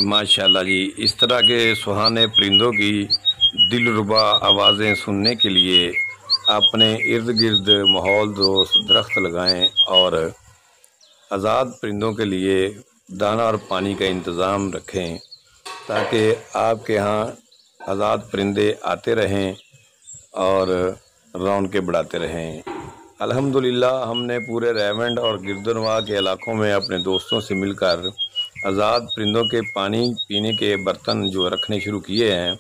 माशाल्लाह जी, इस तरह के सुहाने परिंदों की दिलरुबा आवाज़ें सुनने के लिए अपने इर्द गिर्द माहौल दोस्त दरख्त लगाएं और आज़ाद परिंदों के लिए दाना और पानी का इंतज़ाम रखें ताकि आपके यहाँ आज़ाद परिंदे आते रहें और रौनकें बढ़ाते रहें। अल्हम्दुलिल्लाह हमने पूरे रेवंड और गिरदनवा के इलाकों में अपने दोस्तों से मिलकर आज़ाद परिंदों के पानी पीने के बर्तन जो रखने शुरू किए हैं।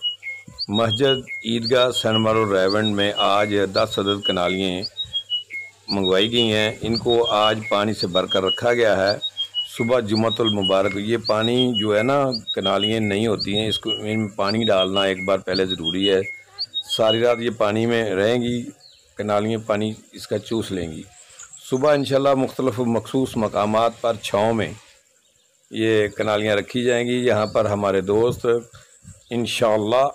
मस्जिद ईदगाह सनमर और रेवंड में आज 10 अदद कनालियाँ मंगवाई गई हैं। इनको आज पानी से भर कर रखा गया है। सुबह जुम्मतुल मुबारक ये पानी जो है ना, कनालियाँ नहीं होती हैं, इसको इनमें पानी डालना एक बार पहले ज़रूरी है। सारी रात ये पानी में रहेंगी, कनालियाँ पानी इसका चूस लेंगी। सुबह इंशाल्लाह मुख्तलिफ मखसूस मकामात पर छाँव में ये कनालियाँ रखी जाएंगी, यहाँ पर हमारे दोस्त इंशाल्लाह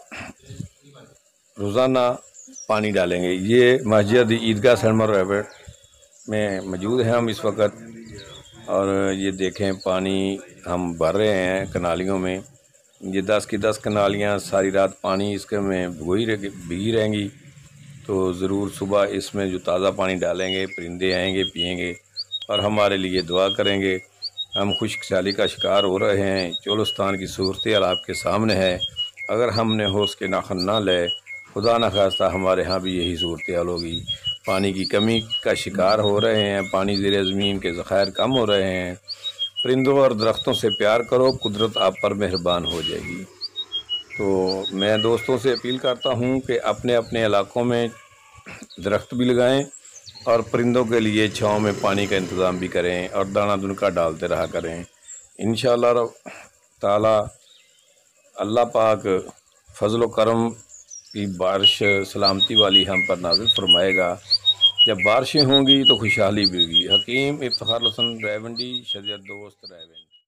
रोज़ाना पानी डालेंगे। ये मस्जिद ईदगाह सनमर रेवंड में मौजूद हैं हम इस वक्त, और ये देखें पानी हम भर रहे हैं कनालियों में। ये 10 की 10 कनालियाँ सारी रात पानी इसके में भीगी रहेंगी। तो ज़रूर सुबह इसमें जो ताज़ा पानी डालेंगे, परिंदे आएंगे, पिएंगे और हमारे लिए दुआ करेंगे। हम खुशहाली का शिकार हो रहे हैं। चोलिस्तान की सूरत हाल आपके सामने है। अगर हमने होश के नाखन ना ले, खुदा न खास्ता हमारे यहाँ भी यही सूरत हाल होगी। पानी की कमी का शिकार हो रहे हैं, पानी ज़ेरे ज़मीन के ज़खायर कम हो रहे हैं। परिंदों और दरख्तों से प्यार करो, कुदरत आप पर मेहरबान हो जाएगी। तो मैं दोस्तों से अपील करता हूँ कि अपने अपने इलाकों में दरख्त भी लगाएं और परिंदों के लिए छाँव में पानी का इंतज़ाम भी करें और दाना दुनका डालते रहा करें। इंशाअल्लाह ताला अल्लाह पाक फजल व करम की बारिश सलामती वाली हम पर नाज़िल फरमाएगा। जब बारिशें होंगी तो खुशहाली भी होगी। हकीम इफ्तिखार हसन रेवंडी, शरीयत दोस्त रेवंड।